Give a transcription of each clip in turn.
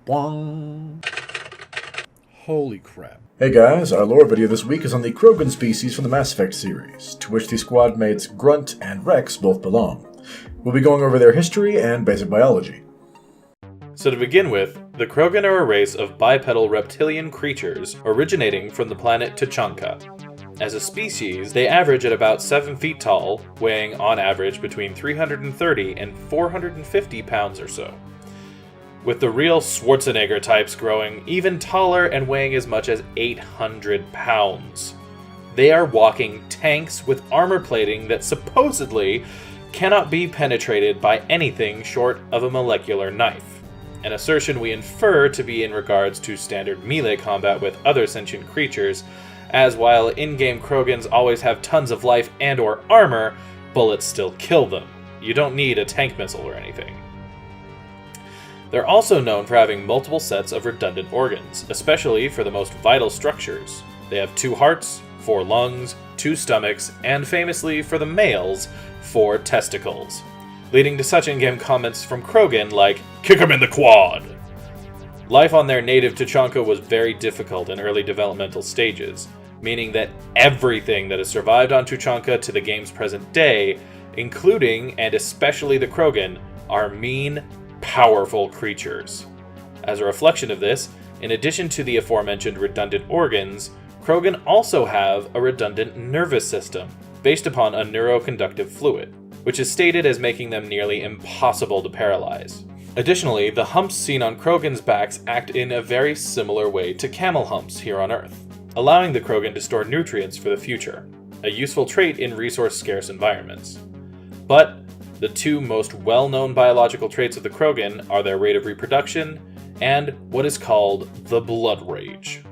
Boing. Holy crap. Hey guys, our lore video this week is on the Krogan species from the Mass Effect series, to which the squad mates Grunt and Rex both belong. We'll be going over their history and basic biology. So to begin with, the Krogan are a race of bipedal reptilian creatures originating from the planet Tuchanka. As a species, they average at about 7 feet tall, weighing on average between 330 and 450 pounds or so, with the real Schwarzenegger types growing even taller and weighing as much as 800 pounds. They are walking tanks with armor plating that supposedly cannot be penetrated by anything short of a molecular knife, an assertion we infer to be in regards to standard melee combat with other sentient creatures, as while in-game Krogans always have tons of life and or armor, bullets still kill them. You don't need a tank missile or anything. They're also known for having multiple sets of redundant organs, especially for the most vital structures. They have 2 hearts, 4 lungs, 2 stomachs, and famously for the males, 4 testicles, leading to such in-game comments from Krogan like, "Kick him in the quad!" Life on their native Tuchanka was very difficult in early developmental stages, meaning that everything that has survived on Tuchanka to the game's present day, including and especially the Krogan, are mean, powerful creatures. As a reflection of this, in addition to the aforementioned redundant organs, Krogan also have a redundant nervous system, based upon a neuroconductive fluid, which is stated as making them nearly impossible to paralyze. Additionally, the humps seen on Krogan's backs act in a very similar way to camel humps here on Earth, allowing the Krogan to store nutrients for the future, a useful trait in resource-scarce environments. But the 2 most well-known biological traits of the Krogan are their rate of reproduction and what is called the blood rage.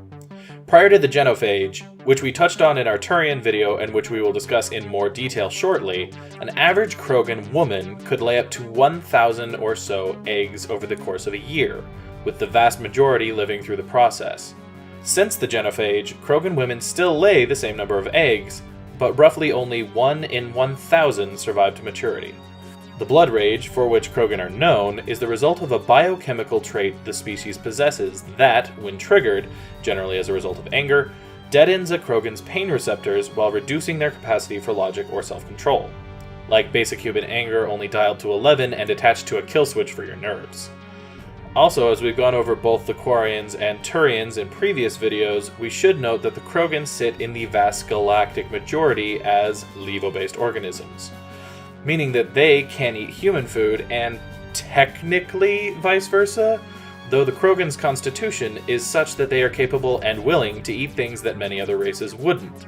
Prior to the genophage, which we touched on in our Turian video and which we will discuss in more detail shortly, an average Krogan woman could lay up to 1,000 or so eggs over the course of a year, with the vast majority living through the process. Since the genophage, Krogan women still lay the same number of eggs, but roughly only 1 in 1,000 survive to maturity. The blood rage, for which Krogan are known, is the result of a biochemical trait the species possesses that, when triggered, generally as a result of anger, deadens a Krogan's pain receptors while reducing their capacity for logic or self-control. Like basic human anger, only dialed to 11 and attached to a kill switch for your nerves. Also, as we've gone over both the Quarians and Turians in previous videos, we should note that the Krogan sit in the vast galactic majority as levo-based organisms, meaning that they can eat human food and technically vice versa, though the Krogan's constitution is such that they are capable and willing to eat things that many other races wouldn't.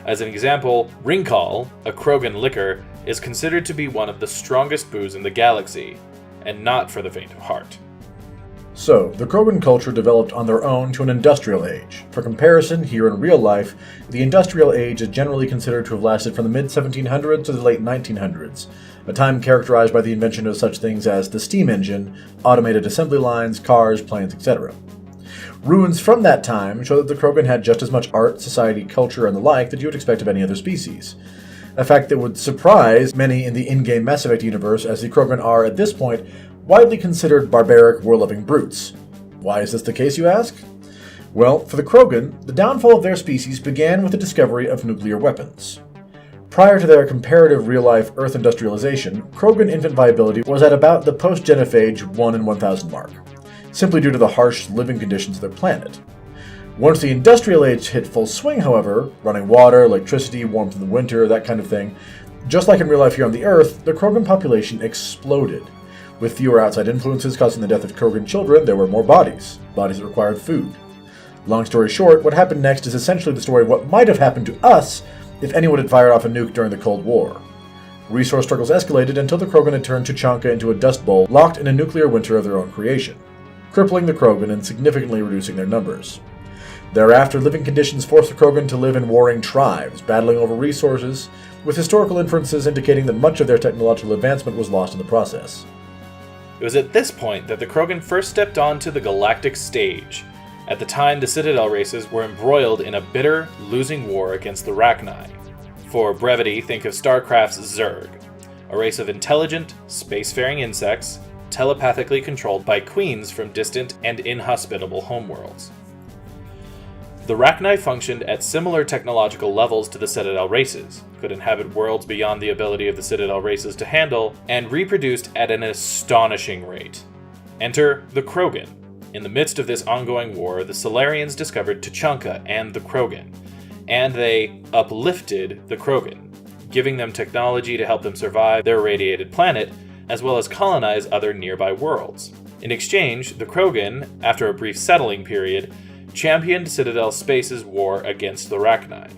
As an example, Ringkal, a Krogan liquor, is considered to be one of the strongest booze in the galaxy, and not for the faint of heart. So, the Krogan culture developed on their own to an industrial age. For comparison, here in real life, the industrial age is generally considered to have lasted from the mid-1700s to the late 1900s, a time characterized by the invention of such things as the steam engine, automated assembly lines, cars, planes, etc. Ruins from that time show that the Krogan had just as much art, society, culture, and the like that you would expect of any other species. A fact that would surprise many in the in-game Mass Effect universe, as the Krogan are, at this point, widely considered barbaric, war-loving brutes. Why is this the case, you ask? Well, for the Krogan, the downfall of their species began with the discovery of nuclear weapons. Prior to their comparative real-life Earth industrialization, Krogan infant viability was at about the post-genophage 1 in 1,000 mark, simply due to the harsh living conditions of their planet. Once the industrial age hit full swing, however, running water, electricity, warmth in the winter, that kind of thing, just like in real life here on the Earth, the Krogan population exploded. With fewer outside influences causing the death of Krogan children, there were more bodies that required food. Long story short, what happened next is essentially the story of what might have happened to us if anyone had fired off a nuke during the Cold War. Resource struggles escalated until the Krogan had turned Tuchanka into a dust bowl locked in a nuclear winter of their own creation, crippling the Krogan and significantly reducing their numbers. Thereafter, living conditions forced the Krogan to live in warring tribes, battling over resources, with historical inferences indicating that much of their technological advancement was lost in the process. It was at this point that the Krogan first stepped onto the galactic stage. At the time, the Citadel races were embroiled in a bitter, losing war against the Rachni. For brevity, think of StarCraft's Zerg, a race of intelligent, spacefaring insects, telepathically controlled by queens from distant and inhospitable homeworlds. The Rachni functioned at similar technological levels to the Citadel races, could inhabit worlds beyond the ability of the Citadel races to handle, and reproduced at an astonishing rate. Enter the Krogan. In the midst of this ongoing war, the Solarians discovered Tuchanka and the Krogan, and they uplifted the Krogan, giving them technology to help them survive their irradiated planet, as well as colonize other nearby worlds. In exchange, the Krogan, after a brief settling period, championed Citadel Space's war against the Rachni.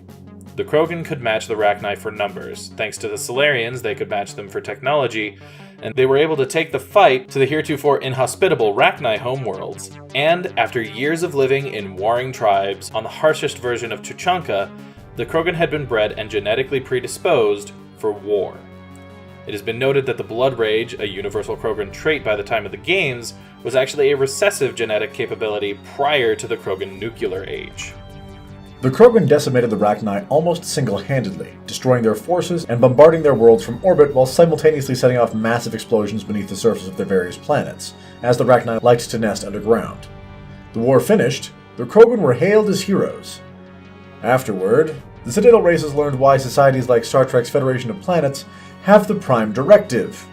The Krogan could match the Rachni for numbers. Thanks to the Solarians, they could match them for technology, and they were able to take the fight to the heretofore inhospitable Rachni homeworlds. And after years of living in warring tribes on the harshest version of Tuchanka, the Krogan had been bred and genetically predisposed for war. It has been noted that the Blood Rage, a universal Krogan trait by the time of the games, was actually a recessive genetic capability prior to the Krogan nuclear age. The Krogan decimated the Rachni almost single-handedly, destroying their forces and bombarding their worlds from orbit while simultaneously setting off massive explosions beneath the surface of their various planets, as the Rachni liked to nest underground. The war finished, the Krogan were hailed as heroes. Afterward, the Citadel races learned why societies like Star Trek's Federation of Planets have the Prime Directive.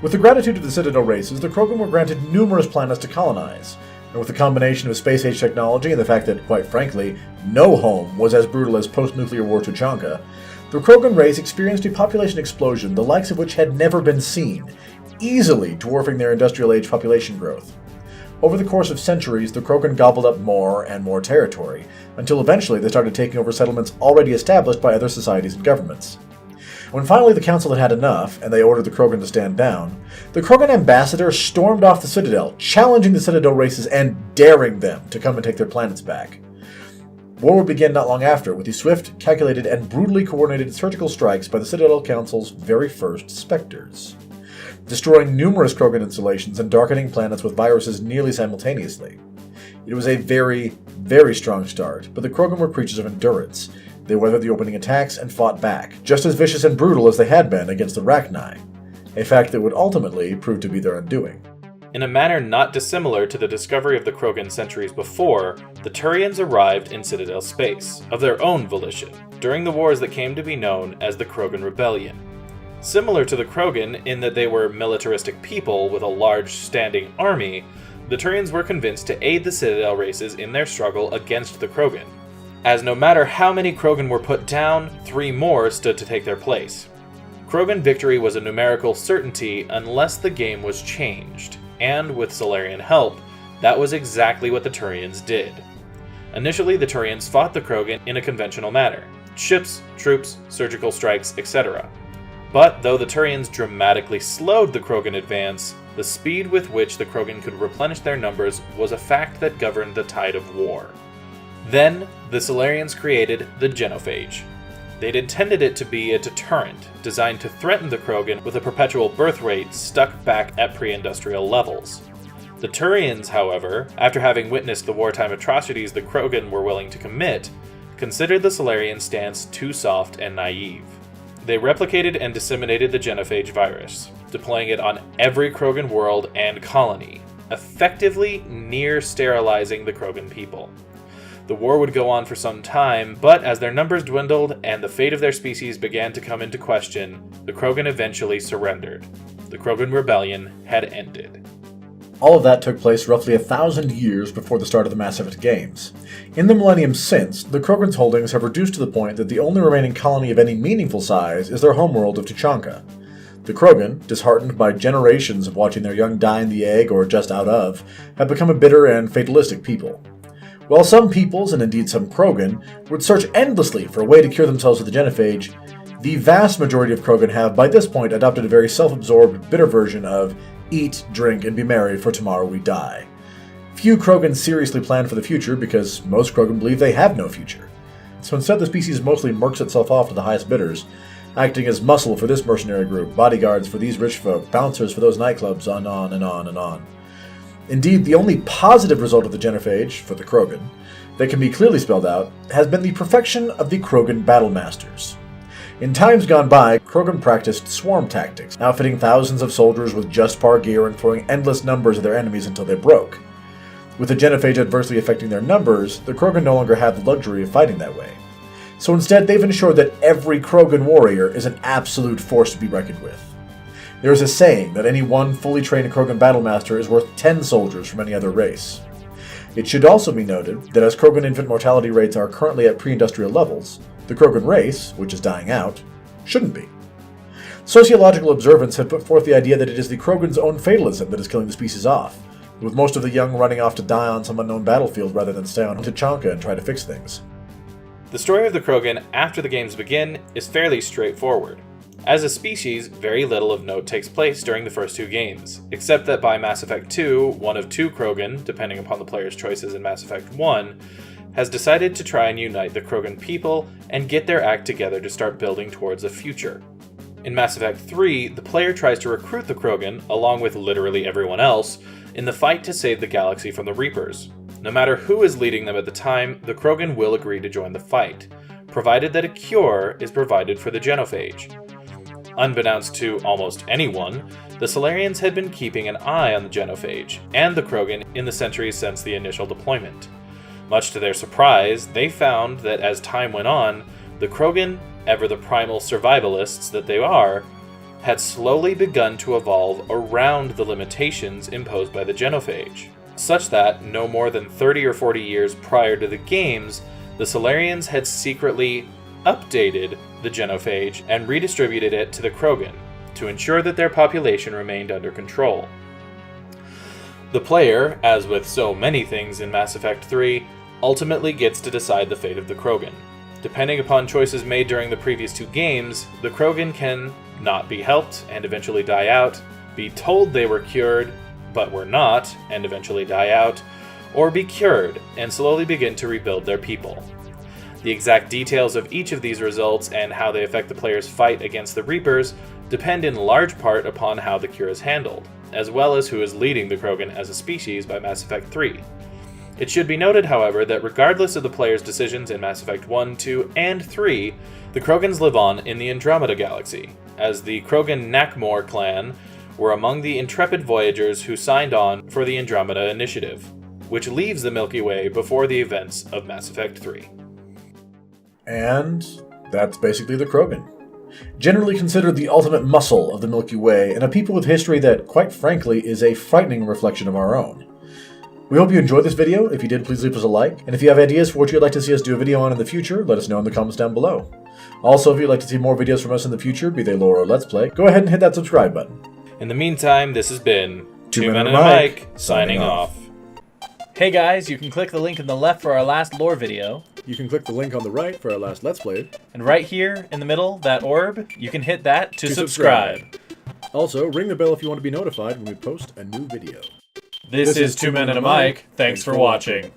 With the gratitude of the Citadel races, the Krogan were granted numerous planets to colonize, and with the combination of space-age technology and the fact that, quite frankly, no home was as brutal as post-nuclear war Tuchanka, the Krogan race experienced a population explosion the likes of which had never been seen, easily dwarfing their industrial age population growth. Over the course of centuries, the Krogan gobbled up more and more territory, until eventually they started taking over settlements already established by other societies and governments. When finally the Council had had enough, and they ordered the Krogan to stand down, the Krogan ambassador stormed off the Citadel, challenging the Citadel races and daring them to come and take their planets back. War would begin not long after, with the swift, calculated, and brutally coordinated surgical strikes by the Citadel Council's very first Spectres, destroying numerous Krogan installations and darkening planets with viruses nearly simultaneously. It was a very, very strong start, but the Krogan were creatures of endurance. They weathered the opening attacks and fought back, just as vicious and brutal as they had been against the Rachni, a fact that would ultimately prove to be their undoing. In a manner not dissimilar to the discovery of the Krogan centuries before, the Turians arrived in Citadel space, of their own volition, during the wars that came to be known as the Krogan Rebellion. Similar to the Krogan in that they were militaristic people with a large standing army, the Turians were convinced to aid the Citadel races in their struggle against the Krogan, as no matter how many Krogan were put down, 3 more stood to take their place. Krogan victory was a numerical certainty unless the game was changed, and with Solarian help, that was exactly what the Turians did. Initially, the Turians fought the Krogan in a conventional manner: ships, troops, surgical strikes, etc. But though the Turians dramatically slowed the Krogan advance, the speed with which the Krogan could replenish their numbers was a fact that governed the tide of war. Then, the Solarians created the genophage. They'd intended it to be a deterrent, designed to threaten the Krogan with a perpetual birth rate stuck back at pre-industrial levels. The Turians, however, after having witnessed the wartime atrocities the Krogan were willing to commit, considered the Solarian stance too soft and naive. They replicated and disseminated the genophage virus, deploying it on every Krogan world and colony, effectively near-sterilizing the Krogan people. The war would go on for some time, but as their numbers dwindled and the fate of their species began to come into question, the Krogan eventually surrendered. The Krogan Rebellion had ended. All of that took place roughly 1,000 years before the start of the Mass Effect games. In the millennium since, the Krogan's holdings have reduced to the point that the only remaining colony of any meaningful size is their homeworld of Tuchanka. The Krogan, disheartened by generations of watching their young die in the egg or just out of, have become a bitter and fatalistic people. While some peoples, and indeed some Krogan, would search endlessly for a way to cure themselves of the genophage, the vast majority of Krogan have, by this point, adopted a very self-absorbed, bitter version of eat, drink, and be merry, for tomorrow we die. Few Krogan seriously plan for the future because most Krogan believe they have no future. So instead the species mostly murks itself off to the highest bidders, acting as muscle for this mercenary group, bodyguards for these rich folk, bouncers for those nightclubs, on and on and on. Indeed, the only positive result of the genophage, for the Krogan, that can be clearly spelled out, has been the perfection of the Krogan Battle Masters. In times gone by, Krogan practiced swarm tactics, outfitting thousands of soldiers with just par gear and throwing endless numbers at their enemies until they broke. With the genophage adversely affecting their numbers, the Krogan no longer have the luxury of fighting that way. So instead, they've ensured that every Krogan warrior is an absolute force to be reckoned with. There is a saying that any one fully trained Krogan battlemaster is worth 10 soldiers from any other race. It should also be noted that as Krogan infant mortality rates are currently at pre-industrial levels, the Krogan race, which is dying out, shouldn't be. Sociological observance have put forth the idea that it is the Krogan's own fatalism that is killing the species off, with most of the young running off to die on some unknown battlefield rather than stay on Tuchanka and try to fix things. The story of the Krogan after the games begin is fairly straightforward. As a species, very little of note takes place during the first two games, except that by Mass Effect 2, one of two Krogan, depending upon the player's choices in Mass Effect 1, has decided to try and unite the Krogan people and get their act together to start building towards a future. In Mass Effect 3, the player tries to recruit the Krogan, along with literally everyone else, in the fight to save the galaxy from the Reapers. No matter who is leading them at the time, the Krogan will agree to join the fight, provided that a cure is provided for the genophage. Unbeknownst to almost anyone, the Solarians had been keeping an eye on the genophage and the Krogan in the centuries since the initial deployment. Much to their surprise, they found that as time went on, the Krogan, ever the primal survivalists that they are, had slowly begun to evolve around the limitations imposed by the genophage, such that no more than 30 or 40 years prior to the games, the Solarians had secretly updated the genophage and redistributed it to the Krogan to ensure that their population remained under control. The player, as with so many things in Mass Effect 3, ultimately gets to decide the fate of the Krogan. Depending upon choices made during the previous two games, the Krogan can not be helped and eventually die out, be told they were cured, but were not and eventually die out, or be cured and slowly begin to rebuild their people. The exact details of each of these results and how they affect the player's fight against the Reapers depend in large part upon how the cure is handled, as well as who is leading the Krogan as a species by Mass Effect 3. It should be noted, however, that regardless of the player's decisions in Mass Effect 1, 2, and 3, the Krogans live on in the Andromeda Galaxy, as the Krogan Nakmor clan were among the intrepid voyagers who signed on for the Andromeda Initiative, which leaves the Milky Way before the events of Mass Effect 3. And that's basically the Krogan. Generally considered the ultimate muscle of the Milky Way, and a people with history that, quite frankly, is a frightening reflection of our own. We hope you enjoyed this video. If you did, please leave us a like. And if you have ideas for what you'd like to see us do a video on in the future, let us know in the comments down below. Also, if you'd like to see more videos from us in the future, be they lore or let's play, go ahead and hit that subscribe button. In the meantime, this has been Two Men and a Mic, signing off. Hey guys, you can click the link in the left for our last lore video. You can click the link on the right for our last Let's Play. And right here in the middle, that orb, you can hit that to subscribe. Also, ring the bell if you want to be notified when we post a new video. This is Two Men and a Mic. Thanks for watching.